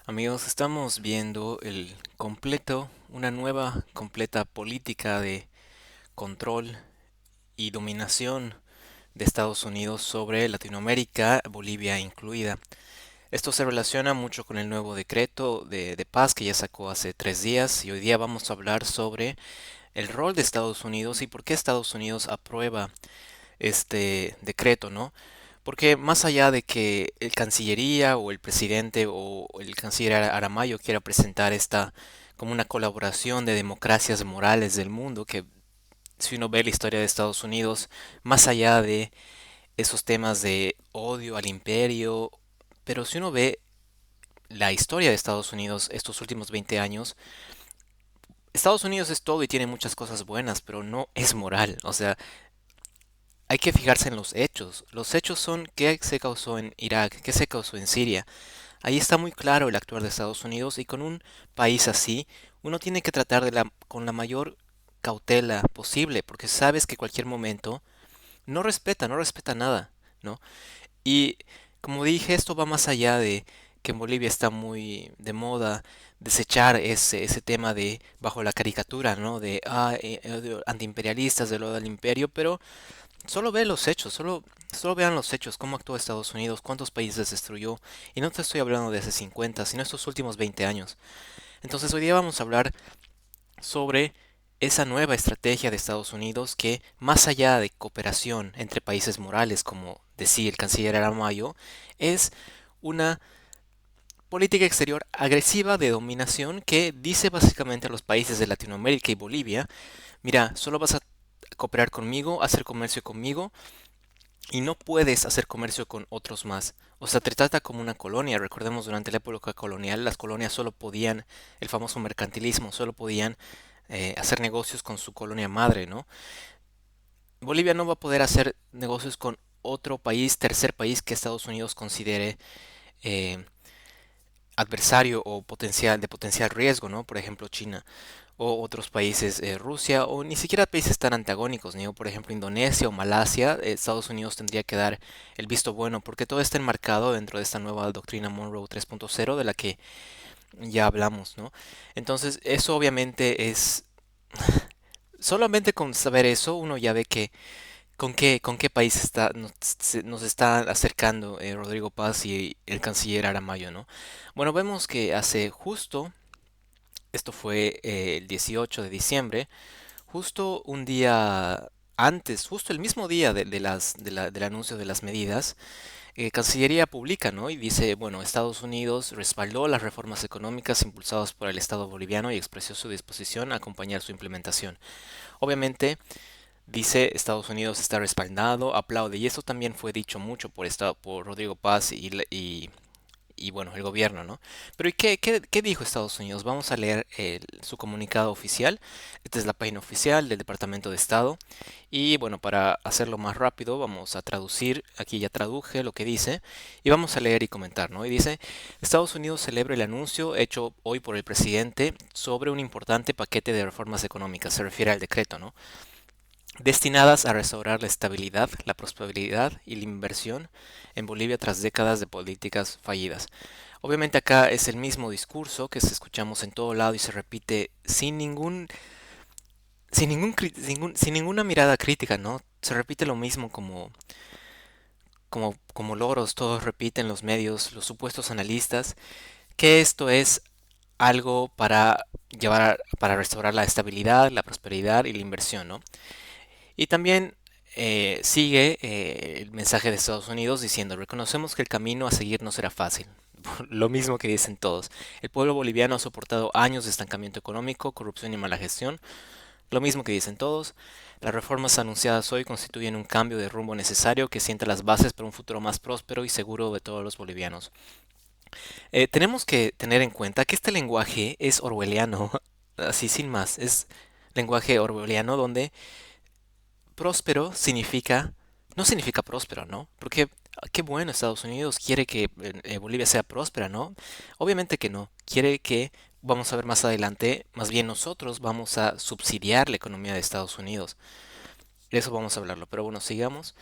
Amigos, estamos viendo una nueva completa política de control y dominación de Estados Unidos sobre Latinoamérica, Bolivia incluida. Esto se relaciona mucho con el nuevo decreto de paz que ya sacó hace 3 días y hoy día vamos a hablar sobre el rol de Estados Unidos y por qué Estados Unidos aprueba este decreto, ¿no? Porque más allá de que el Cancillería o el presidente o el canciller Aramayo quiera presentar esta como una colaboración de democracias morales del mundo, que si uno ve la historia de Estados Unidos, más allá de esos temas de odio al imperio, pero si uno ve la historia de Estados Unidos estos últimos 20 años, Estados Unidos es todo y tiene muchas cosas buenas, pero no es moral. O sea, hay que fijarse en los hechos. Los hechos son qué se causó en Irak, qué se causó en Siria. Ahí está muy claro el actuar de Estados Unidos y con un país así, uno tiene que tratar con la mayor cautela posible, porque sabes que cualquier momento no respeta nada, ¿no? Y como dije, esto va más allá de que en Bolivia está muy de moda desechar ese tema de bajo la caricatura, ¿no? De antiimperialistas, de lo del imperio, pero solo ve los hechos, solo vean los hechos, cómo actuó Estados Unidos, cuántos países destruyó. Y no te estoy hablando de hace 50, sino estos últimos 20 años. Entonces hoy día vamos a hablar sobre esa nueva estrategia de Estados Unidos que, más allá de cooperación entre países morales, como decía el canciller Aramayo, es una política exterior agresiva de dominación que dice básicamente a los países de Latinoamérica y Bolivia, mira, solo vas a cooperar conmigo, hacer comercio conmigo, y no puedes hacer comercio con otros más. O sea, te trata como una colonia. Recordemos, durante la época colonial, las colonias solo podían, el famoso mercantilismo, solo podían hacer negocios con su colonia madre, ¿no? Bolivia no va a poder hacer negocios con otro país, tercer país que Estados Unidos considere eh, adversario o de potencial riesgo, ¿no? Por ejemplo, China o otros países, Rusia, o ni siquiera países tan antagónicos, ¿no? Por ejemplo, Indonesia o Malasia. Estados Unidos tendría que dar el visto bueno porque todo está enmarcado dentro de esta nueva doctrina Monroe 3.0 de la que ya hablamos, ¿no? Entonces, eso obviamente es... Solamente con saber eso, uno ya ve que con qué país nos está acercando Rodrigo Paz y el canciller Aramayo, ¿no? Bueno, vemos que hace justo, esto fue el 18 de diciembre, justo un día antes, justo el mismo día del anuncio de las medidas, Cancillería publica, ¿no? Y dice, bueno, Estados Unidos respaldó las reformas económicas impulsadas por el Estado boliviano y expresó su disposición a acompañar su implementación. Obviamente, dice Estados Unidos está respaldado, aplaude, y eso también fue dicho mucho por Rodrigo Paz y bueno, el gobierno, ¿no? Pero ¿y qué dijo Estados Unidos? Vamos a leer su comunicado oficial. Esta es la página oficial del Departamento de Estado. Y bueno, para hacerlo más rápido, vamos a traducir. Aquí ya traduje lo que dice. Y vamos a leer y comentar, ¿no? Y dice, Estados Unidos celebra el anuncio hecho hoy por el presidente sobre un importante paquete de reformas económicas. Se refiere al decreto, ¿no? Destinadas a restaurar la estabilidad, la prosperidad y la inversión en Bolivia tras décadas de políticas fallidas. Obviamente acá es el mismo discurso que escuchamos en todo lado y se repite sin ninguna mirada crítica, ¿no? Se repite lo mismo como loros, todos repiten los medios, los supuestos analistas, que esto es algo para restaurar la estabilidad, la prosperidad y la inversión, ¿no? Y también sigue el mensaje de Estados Unidos diciendo, reconocemos que el camino a seguir no será fácil. Lo mismo que dicen todos. El pueblo boliviano ha soportado años de estancamiento económico, corrupción y mala gestión. Lo mismo que dicen todos. Las reformas anunciadas hoy constituyen un cambio de rumbo necesario que sienta las bases para un futuro más próspero y seguro de todos los bolivianos. Tenemos que tener en cuenta que este lenguaje es orwelliano, así sin más. Es lenguaje orwelliano donde próspero no significa próspero, ¿no? Porque qué bueno, Estados Unidos quiere que Bolivia sea próspera, ¿no? Obviamente que no. Quiere que, vamos a ver más adelante, más bien nosotros vamos a subsidiar la economía de Estados Unidos. De eso vamos a hablarlo, pero bueno, sigamos.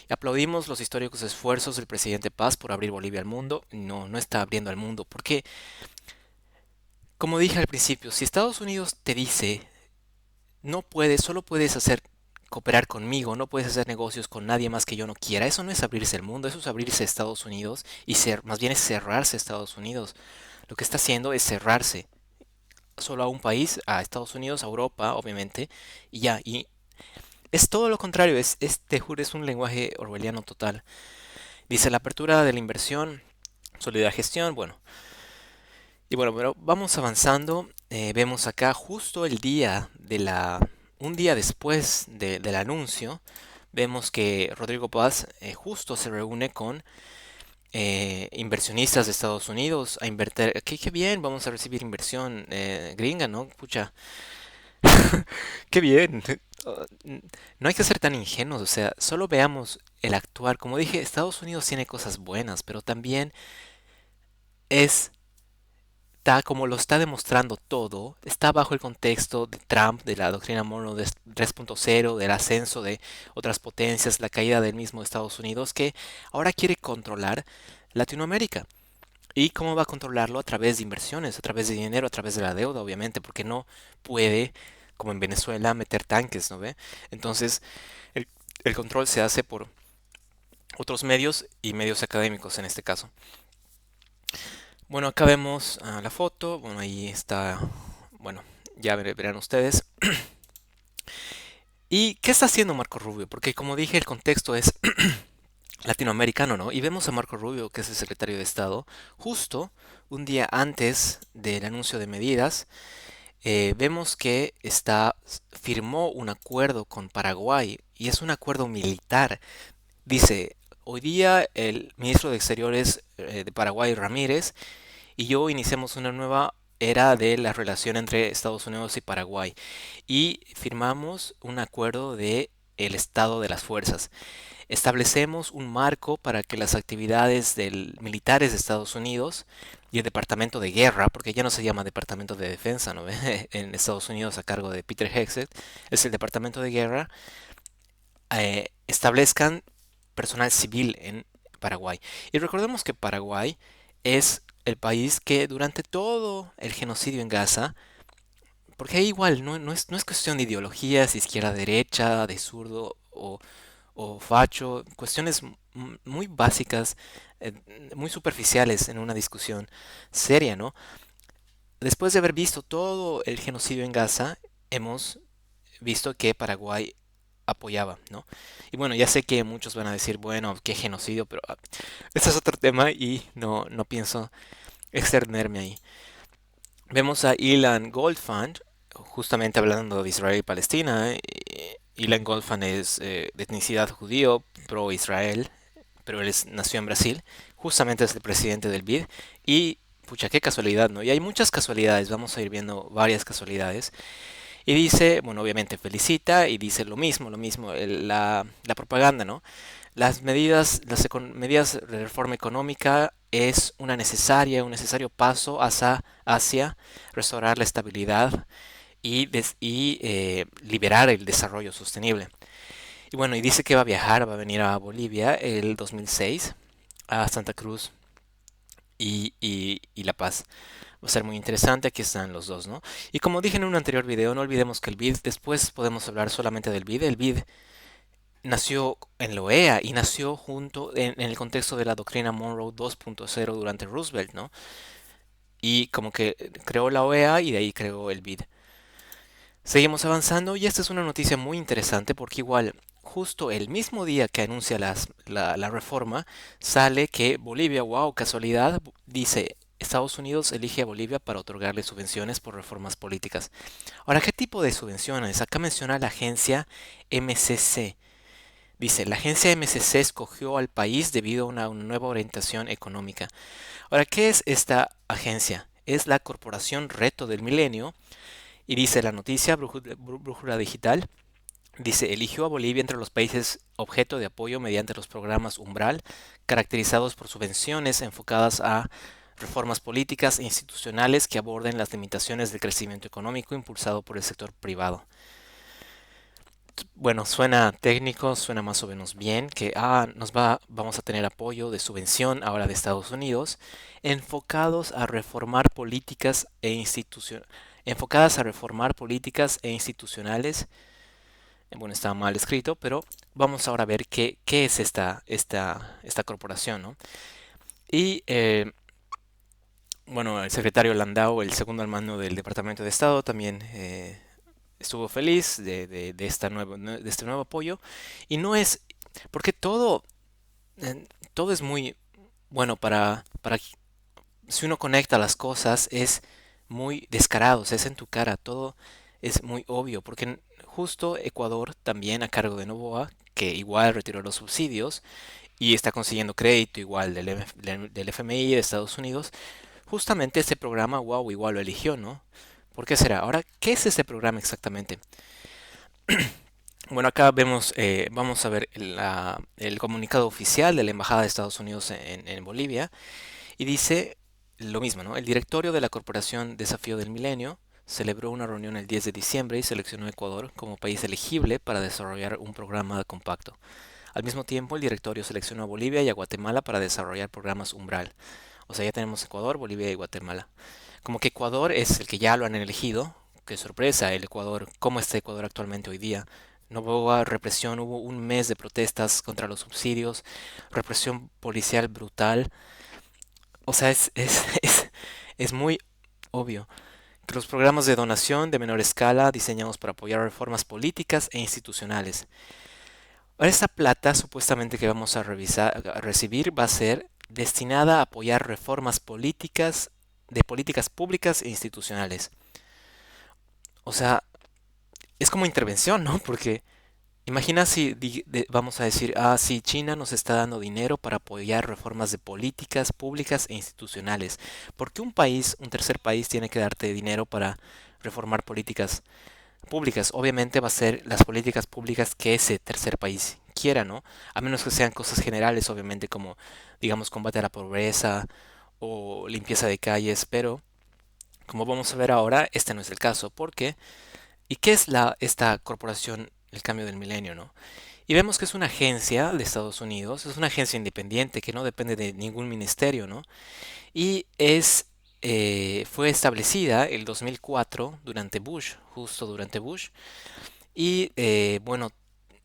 Aplaudimos los históricos esfuerzos del presidente Paz por abrir Bolivia al mundo. No, no está abriendo al mundo. ¿Por qué? Como dije al principio, si Estados Unidos te dice, no puedes, solo puedes hacer cooperar conmigo, no puedes hacer negocios con nadie más que yo no quiera, eso no es abrirse al mundo, eso es abrirse a Estados Unidos y más bien es cerrarse a Estados Unidos. Lo que está haciendo es cerrarse solo a un país, a Estados Unidos, a Europa, obviamente, y ya. Y es todo lo contrario, te juro, es un lenguaje orwelliano total. Dice la apertura de la inversión, sólida gestión, bueno. Y bueno, pero vamos avanzando. Vemos acá justo un día después del anuncio, vemos que Rodrigo Paz justo se reúne con inversionistas de Estados Unidos a invertir. Qué bien, vamos a recibir inversión gringa, ¿no? Pucha, qué bien. No hay que ser tan ingenuos, o sea, solo veamos el actuar. Como dije, Estados Unidos tiene cosas buenas, pero también es como lo está demostrando todo, está bajo el contexto de Trump, de la doctrina Monroe 3.0, del ascenso de otras potencias, la caída del mismo Estados Unidos, que ahora quiere controlar Latinoamérica. ¿Y cómo va a controlarlo? A través de inversiones, a través de dinero, a través de la deuda, obviamente, porque no puede, como en Venezuela, meter tanques, ¿no ve? Entonces, el, el control se hace por otros medios y medios académicos en este caso. Bueno, acá vemos la foto. Bueno, ahí está. Bueno, ya verán ustedes. ¿Y qué está haciendo Marco Rubio? Porque como dije, el contexto es latinoamericano, ¿no? Y vemos a Marco Rubio, que es el secretario de Estado, justo un día antes del anuncio de medidas. Vemos que firmó un acuerdo con Paraguay y es un acuerdo militar. Dice, hoy día el ministro de Exteriores de Paraguay, Ramírez, y yo iniciamos una nueva era de la relación entre Estados Unidos y Paraguay y firmamos un acuerdo de el estado de las fuerzas. Establecemos un marco para que las actividades militares de Estados Unidos y el Departamento de Guerra, porque ya no se llama Departamento de Defensa, ¿no? En Estados Unidos a cargo de Peter Hegseth, es el Departamento de Guerra, establezcan personal civil en Paraguay. Y recordemos que Paraguay es el país que durante todo el genocidio en Gaza, porque ahí igual no es cuestión de ideologías, izquierda-derecha, de zurdo o facho, cuestiones muy básicas, eh, muy superficiales en una discusión seria, ¿no? Después de haber visto todo el genocidio en Gaza, hemos visto que Paraguay apoyaba, ¿no? Y bueno, ya sé que muchos van a decir, bueno, qué genocidio, pero este es otro tema y no pienso extenderme ahí. Vemos a Ilan Goldfand, justamente hablando de Israel y Palestina. Ilan Goldfand es de etnicidad judío, pro-Israel, pero nació en Brasil. Justamente es el presidente del BID. Y, pucha, qué casualidad, ¿no? Y hay muchas casualidades, vamos a ir viendo varias casualidades. Y dice, bueno, obviamente felicita y dice lo mismo, la propaganda, ¿no? Medidas de reforma económica es un necesario paso hacia restaurar la estabilidad y liberar el desarrollo sostenible. Y bueno, y dice que va a viajar, va a venir a Bolivia el 2006, a Santa Cruz y La Paz. Va a ser muy interesante, aquí están los dos, ¿no? Y como dije en un anterior video, no olvidemos que el BID, después podemos hablar solamente del BID. El BID nació en la OEA y nació en el contexto de la doctrina Monroe 2.0 durante Roosevelt, ¿no? Y como que creó la OEA y de ahí creó el BID. Seguimos avanzando y esta es una noticia muy interesante porque igual, justo el mismo día que anuncia la reforma, sale que Bolivia, wow, casualidad, dice, Estados Unidos elige a Bolivia para otorgarle subvenciones por reformas políticas. Ahora, ¿qué tipo de subvenciones? Acá menciona la agencia MCC. Dice, la agencia MCC escogió al país debido a una nueva orientación económica. Ahora, ¿qué es esta agencia? Es la Corporación Reto del Milenio y dice la noticia, Brújula Digital, dice, eligió a Bolivia entre los países objeto de apoyo mediante los programas Umbral, caracterizados por subvenciones enfocadas a reformas políticas e institucionales que aborden las limitaciones del crecimiento económico impulsado por el sector privado. Bueno, suena técnico, suena más o menos bien, que vamos a tener apoyo de subvención ahora de Estados Unidos, enfocados a reformar políticas enfocadas a reformar políticas e institucionales. Bueno, está mal escrito, pero vamos ahora a ver qué es esta corporación, ¿no? Y bueno, el secretario Landau, el segundo al mando del Departamento de Estado, también estuvo feliz de este nuevo apoyo. Y no es, porque todo es muy, bueno, si uno conecta las cosas, es muy descarado, o sea, es en tu cara, todo es muy obvio, porque justo Ecuador, también a cargo de Noboa, que igual retiró los subsidios y está consiguiendo crédito igual del FMI de Estados Unidos, justamente este programa, wow, igual lo eligió, ¿no? ¿Por qué será? Ahora, ¿qué es este programa exactamente? Bueno, acá vamos a ver el comunicado oficial de la Embajada de Estados Unidos en Bolivia y dice lo mismo, ¿no? El directorio de la Corporación Desafío del Milenio celebró una reunión el 10 de diciembre y seleccionó a Ecuador como país elegible para desarrollar un programa compacto. Al mismo tiempo, el directorio seleccionó a Bolivia y a Guatemala para desarrollar programas Umbral. O sea, ya tenemos Ecuador, Bolivia y Guatemala. Como que Ecuador es el que ya lo han elegido. Qué sorpresa, el Ecuador. ¿Cómo está Ecuador actualmente hoy día? No hubo represión, hubo un mes de protestas contra los subsidios, represión policial brutal. O sea, es muy obvio que los programas de donación de menor escala diseñados para apoyar reformas políticas e institucionales. Ahora, esta plata supuestamente que vamos a recibir va a ser destinada a apoyar reformas políticas de políticas públicas e institucionales. O sea, es como intervención, ¿no? Porque imagina si vamos a decir, sí, China nos está dando dinero para apoyar reformas de políticas públicas e institucionales. ¿Por qué un tercer país, tiene que darte dinero para reformar políticas públicas? Obviamente va a ser las políticas públicas que ese tercer país quiera, ¿no? A menos que sean cosas generales, obviamente, como, digamos, combate a la pobreza o limpieza de calles, pero como vamos a ver ahora, este no es el caso. ¿Por qué? ¿Y qué es esta corporación, el cambio del milenio, no? Y vemos que es una agencia de Estados Unidos, es una agencia independiente que no depende de ningún ministerio, ¿no? Y fue establecida el 2004 durante Bush, justo durante Bush, y bueno,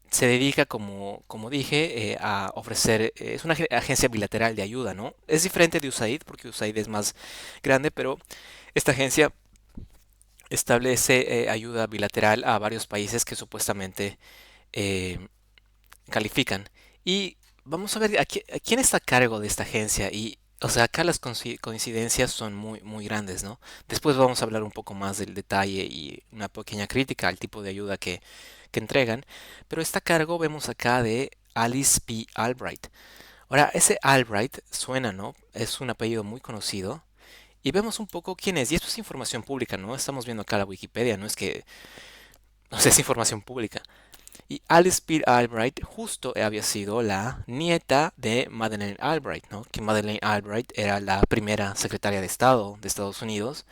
se dedica, como dije, a ofrecer, es una agencia bilateral de ayuda, ¿no? Es diferente de USAID, porque USAID es más grande, pero esta agencia establece ayuda bilateral a varios países que supuestamente eh, califican. Y vamos a ver a quién está a cargo de esta agencia. Y, o sea, acá las coincidencias son muy, muy grandes, ¿no? Después vamos a hablar un poco más del detalle y una pequeña crítica al tipo de ayuda que entregan. Pero está a cargo, vemos acá, de Alice P. Albright. Ahora, ese Albright suena, ¿no? Es un apellido muy conocido. Y vemos un poco quién es. Y esto es información pública, ¿no? Estamos viendo acá la Wikipedia, no es que, no sé, es información pública. Y Alice Peer Albright justo había sido la nieta de Madeleine Albright, ¿no? Que Madeleine Albright era la primera secretaria de Estado de Estados Unidos,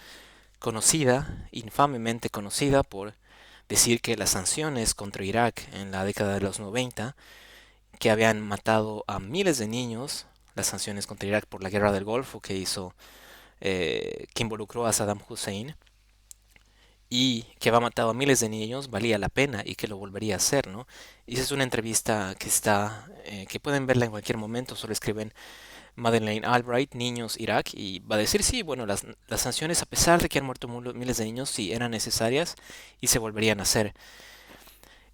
conocida, infamemente conocida por decir que las sanciones contra Irak en la década de los 90, que habían matado a miles de niños, las sanciones contra Irak por la guerra del Golfo que involucró a Saddam Hussein, y que había matado a miles de niños, valía la pena y que lo volvería a hacer, ¿no? Y esa es una entrevista que pueden verla en cualquier momento, solo escriben Madeleine Albright, niños, Irak, y va a decir, sí, bueno, las sanciones, a pesar de que han muerto miles de niños, sí eran necesarias y se volverían a hacer.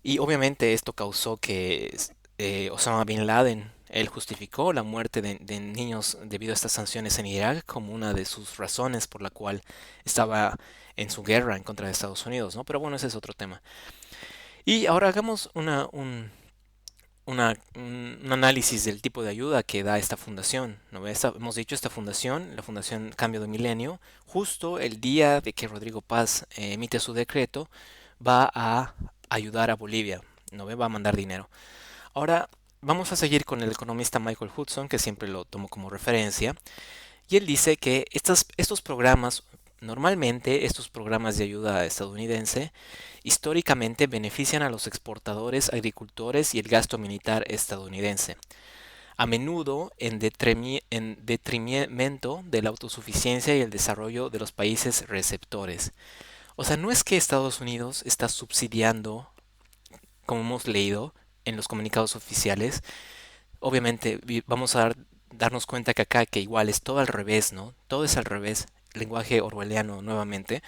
Y obviamente esto causó que Osama Bin Laden, él justificó la muerte de niños debido a estas sanciones en Irak como una de sus razones por la cual estaba en su guerra en contra de Estados Unidos, ¿no? Pero bueno, ese es otro tema. Y ahora hagamos un análisis del tipo de ayuda que da esta fundación, ¿no? Hemos dicho esta fundación, la Fundación Cambio de Milenio, justo el día de que Rodrigo Paz emite su decreto, va a ayudar a Bolivia, ¿no? Va a mandar dinero. Ahora vamos a seguir con el economista Michael Hudson, que siempre lo tomo como referencia, y él dice que estos programas Normalmente estos programas de ayuda estadounidense históricamente benefician a los exportadores, agricultores y el gasto militar estadounidense, a menudo en detrimento de la autosuficiencia y el desarrollo de los países receptores. O sea, no es que Estados Unidos está subsidiando, como hemos leído en los comunicados oficiales. Obviamente vamos a darnos cuenta que acá que igual es todo al revés, ¿no? Todo es al revés. Lenguaje orwelliano nuevamente.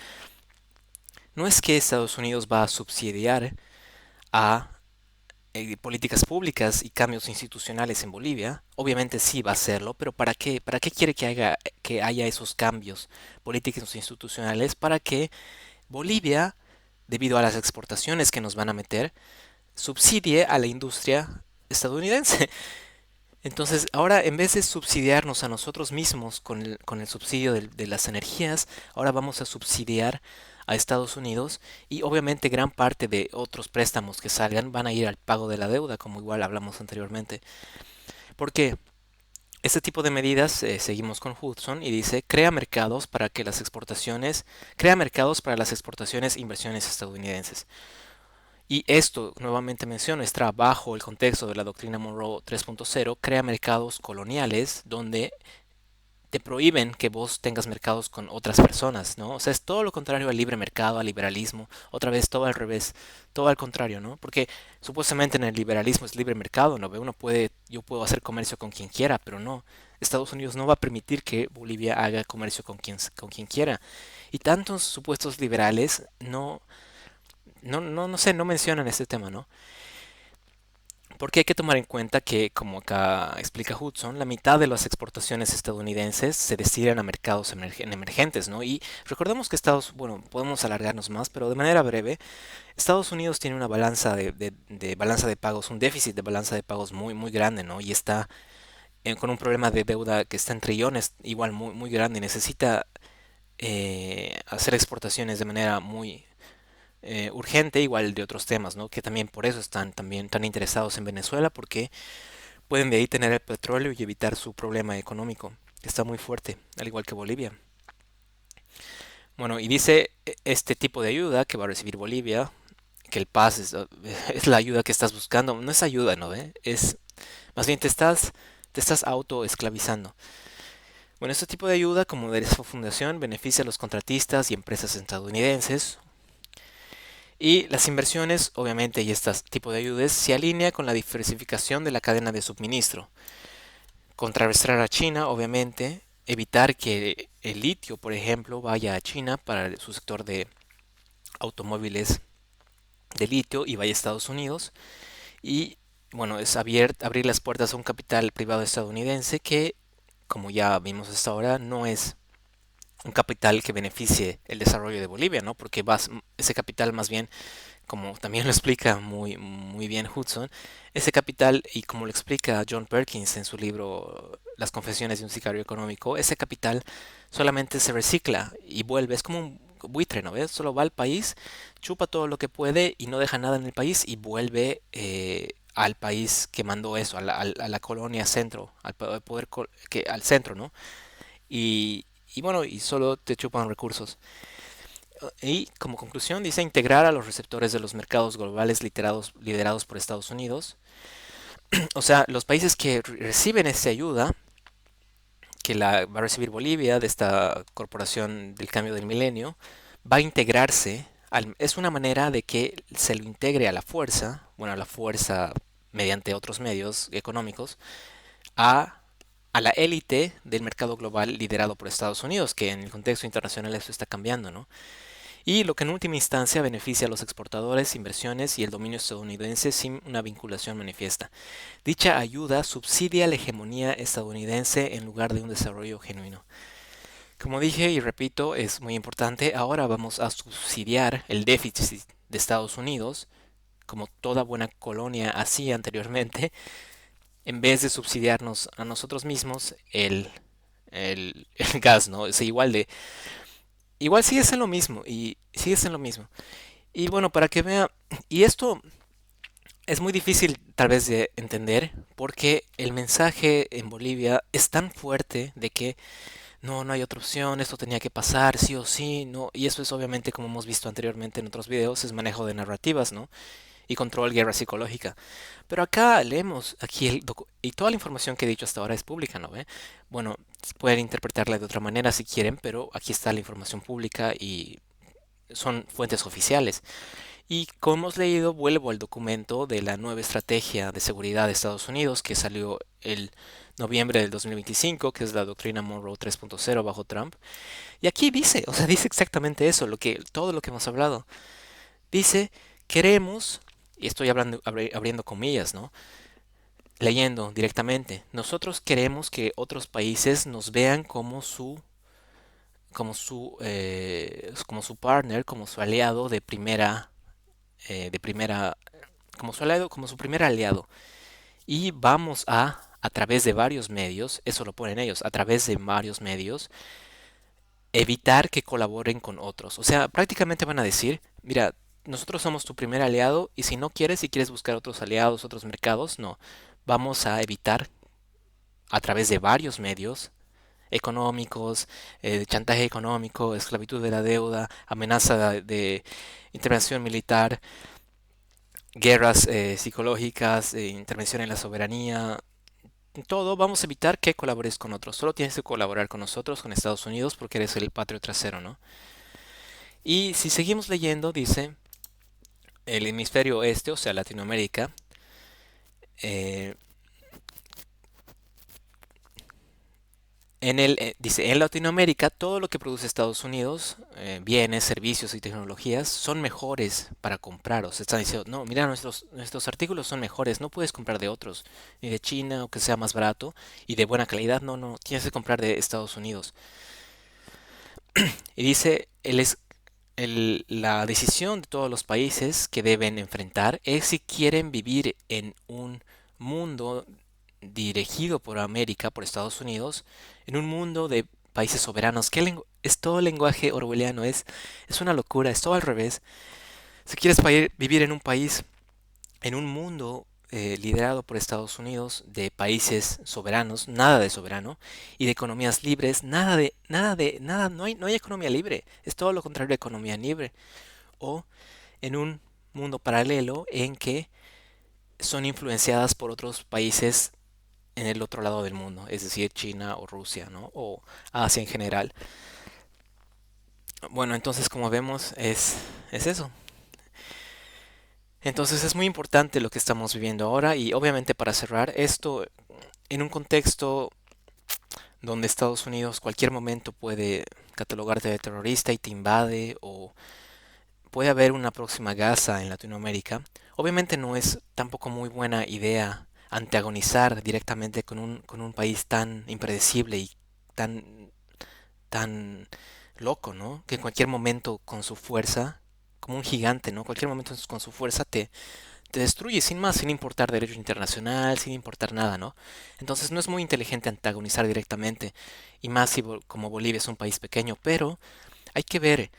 No es que Estados Unidos va a subsidiar a políticas públicas y cambios institucionales en Bolivia. Obviamente sí va a hacerlo, pero ¿para qué? ¿Para qué quiere que haya esos cambios políticos e institucionales? Para que Bolivia, debido a las exportaciones que nos van a meter, subsidie a la industria estadounidense. Entonces, ahora en vez de subsidiarnos a nosotros mismos con el subsidio de las energías, ahora vamos a subsidiar a Estados Unidos y obviamente gran parte de otros préstamos que salgan van a ir al pago de la deuda, como igual hablamos anteriormente. ¿Por qué? Este tipo de medidas, seguimos con Hudson y dice, crea mercados para las exportaciones e inversiones estadounidenses. Y esto, nuevamente menciono, está bajo el contexto de la doctrina Monroe 3.0, crea mercados coloniales donde te prohíben que vos tengas mercados con otras personas, ¿no? O sea, es todo lo contrario al libre mercado, al liberalismo, otra vez todo al revés, todo al contrario, ¿no? Porque supuestamente en el liberalismo es libre mercado, ¿no? Yo puedo hacer comercio con quien quiera, pero no. Estados Unidos no va a permitir que Bolivia haga comercio con quien quiera. Y tantos supuestos liberales no sé, no mencionan este tema, ¿no? Porque hay que tomar en cuenta que, como acá explica Hudson, la mitad de las exportaciones estadounidenses se destinan a mercados emergentes, ¿no? Y recordemos que bueno, podemos alargarnos más, pero de manera breve, Estados Unidos tiene una balanza de balanza de pagos, un déficit de balanza de pagos muy grande, ¿no? Y está con un problema de deuda que está en trillones, igual muy grande, y necesita hacer exportaciones de manera muy urgente, igual de otros temas, ¿no? Que también por eso están también tan interesados en Venezuela, porque pueden de ahí tener el petróleo y evitar su problema económico, que está muy fuerte, al igual que Bolivia. Bueno, y dice este tipo de ayuda que va a recibir Bolivia, que el paz es la ayuda que estás buscando, no es ayuda, ¿no? Es más bien te estás autoesclavizando. Bueno, este tipo de ayuda, como de esa fundación, beneficia a los contratistas y empresas estadounidenses. Y las inversiones, obviamente, y este tipo de ayudas se alinea con la diversificación de la cadena de suministro. Contrarrestar a China, obviamente, evitar que el litio, por ejemplo, vaya a China para su sector de automóviles de litio y vaya a Estados Unidos. Y bueno, es abrir las puertas a un capital privado estadounidense que, como ya vimos hasta ahora, no es un capital que beneficie el desarrollo de Bolivia, ¿no? Porque ese capital más bien, como también lo explica muy bien Hudson, ese capital, y como lo explica John Perkins en su libro Las confesiones de un sicario económico, ese capital solamente se recicla y vuelve, es como un buitre, ¿no ves? Solo va al país, chupa todo lo que puede y no deja nada en el país y vuelve al país que mandó eso, a la colonia centro, al centro, ¿no? Y bueno, y solo te chupan recursos. Y como conclusión dice integrar a los receptores de los mercados globales liderados por Estados Unidos. O sea, los países que reciben esta ayuda, que la va a recibir Bolivia de esta corporación del cambio del milenio, va a integrarse. Es una manera de que se lo integre a la fuerza, bueno, a la fuerza mediante otros medios económicos, a, a la élite del mercado global liderado por Estados Unidos, que en el contexto internacional eso está cambiando, ¿no? Y lo que en última instancia beneficia a los exportadores, inversiones y el dominio estadounidense sin una vinculación manifiesta. Dicha ayuda subsidia la hegemonía estadounidense en lugar de un desarrollo genuino. Como dije y repito, es muy importante, ahora vamos a subsidiar el déficit de Estados Unidos, como toda buena colonia hacía anteriormente, en vez de subsidiarnos a nosotros mismos el gas, ¿no? Es igual sigue siendo lo mismo y sigue siendo lo mismo. Y bueno, para que vea, y esto es muy difícil tal vez de entender porque el mensaje en Bolivia es tan fuerte de que no hay otra opción, esto tenía que pasar, sí o sí, no. Y eso es obviamente, como hemos visto anteriormente en otros videos, es manejo de narrativas, ¿no? Y control, guerra psicológica. Pero acá leemos, aquí y toda la información que he dicho hasta ahora es pública, ¿no ve? Bueno, pueden interpretarla de otra manera si quieren, pero aquí está la información pública y son fuentes oficiales. Y como hemos leído, vuelvo al documento de la nueva estrategia de seguridad de Estados Unidos que salió el noviembre del 2025, que es la doctrina Monroe 3.0 bajo Trump. Y aquí dice, o sea, dice exactamente eso, todo lo que hemos hablado. Dice, queremos, y estoy hablando, abriendo comillas, ¿no? Leyendo directamente, nosotros queremos que otros países nos vean como su partner, como su aliado de primera, como su aliado, como su primer aliado. Y vamos a través de varios medios, eso lo ponen ellos, a través de varios medios, evitar que colaboren con otros. O sea, prácticamente van a decir, mira, nosotros somos tu primer aliado y si no quieres, si quieres buscar otros aliados, otros mercados, no. Vamos a evitar a través de varios medios económicos, chantaje económico, esclavitud de la deuda, amenaza de intervención militar, guerras psicológicas, intervención en la soberanía, todo, vamos a evitar que colabores con otros. Solo tienes que colaborar con nosotros, con Estados Unidos, porque eres el patrio trasero, ¿no? Y si seguimos leyendo, dice, el hemisferio oeste, o sea, Latinoamérica, eh, dice, en Latinoamérica todo lo que produce Estados Unidos, bienes, servicios y tecnologías, son mejores para comprar. O sea, están diciendo, no, mira, nuestros artículos son mejores, no puedes comprar de otros, ni de China o que sea más barato y de buena calidad, no, no, tienes que comprar de Estados Unidos. Y dice, la decisión de todos los países que deben enfrentar es si quieren vivir en un mundo dirigido por América, por Estados Unidos, en un mundo de países soberanos. Es todo lenguaje orwelliano, es una locura, es todo al revés. Si quieres vivir en un país, en un mundo liderado por Estados Unidos, de países soberanos, nada de soberano, y de economías libres, nada, no hay economía libre, es todo lo contrario de economía libre. O en un mundo paralelo en que son influenciadas por otros países en el otro lado del mundo, es decir, China o Rusia, ¿no? O Asia en general. Bueno, entonces como vemos es eso. Entonces es muy importante lo que estamos viviendo ahora y obviamente para cerrar esto en un contexto donde Estados Unidos cualquier momento puede catalogarte de terrorista y te invade o puede haber una próxima Gaza en Latinoamérica. Obviamente no es tampoco muy buena idea antagonizar directamente con un país tan impredecible y tan, tan loco, ¿no? Que en cualquier momento con su fuerza, como un gigante, ¿no? Cualquier momento con su fuerza te destruye sin más, sin importar derecho internacional, sin importar nada, ¿no? Entonces no es muy inteligente antagonizar directamente, y más si como Bolivia es un país pequeño, pero hay que ver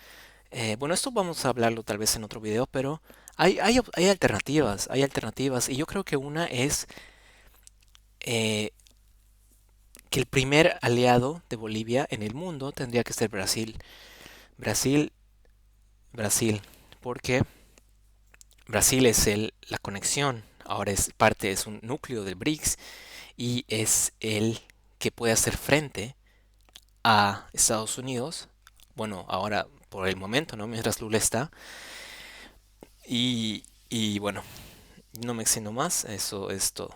bueno, esto vamos a hablarlo tal vez en otro video, pero hay alternativas, y yo creo que una es eh, que el primer aliado de Bolivia en el mundo tendría que ser Brasil. Brasil, Brasil, porque Brasil es la conexión, ahora es un núcleo del BRICS y es el que puede hacer frente a Estados Unidos, bueno, ahora por el momento, ¿no? Mientras Lula está, y bueno, no me extiendo más, eso es todo.